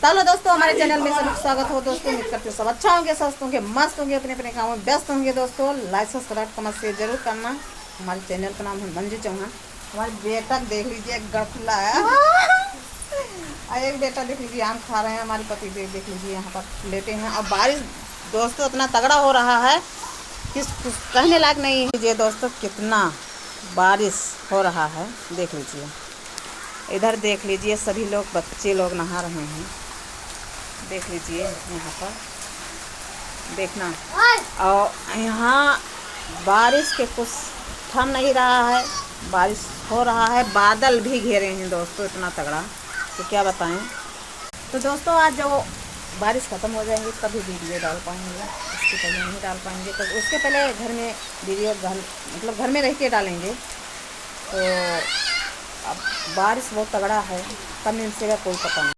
चलो दोस्तों, हमारे चैनल में सबका स्वागत हो दोस्तों। उम्मीद करते हो सब अच्छा होंगे, स्वस्थ होंगे, मस्त होंगे, अपने अपने कामों में व्यस्त होंगे। दोस्तों लाइक सब्सक्राइब कमेंट शेयर जरूर करना। हमारे चैनल का नाम है मंजू चौहान। हमारे बेटा देख लीजिए गठला है और एक बेटा देख लीजिए आम खा रहे हैं। हमारे पति देख लीजिए यहाँ पर लेटे हैं। और बारिश दोस्तों इतना तगड़ा हो रहा है किस कहने लायक नहीं है। लीजिए दोस्तों कितना बारिश हो रहा है, देख लीजिए। इधर देख लीजिए सभी लोग, बच्चे लोग नहा रहे हैं, देख लीजिए यहाँ पर देखना। और यहाँ बारिश के कुछ थम नहीं रहा है, बारिश हो रहा है, बादल भी घेरे हैं दोस्तों इतना तगड़ा, तो क्या बताएं। तो दोस्तों आज जो बारिश ख़त्म हो जाएंगी तभी वीडियो डाल पाएंगे, उसके पहले नहीं डाल पाएंगे। तो उसके पहले घर में वीडियो मतलब घर में रह के डालेंगे। तो अब बारिश बहुत तगड़ा है, कब मिलेगा कोई पता नहीं।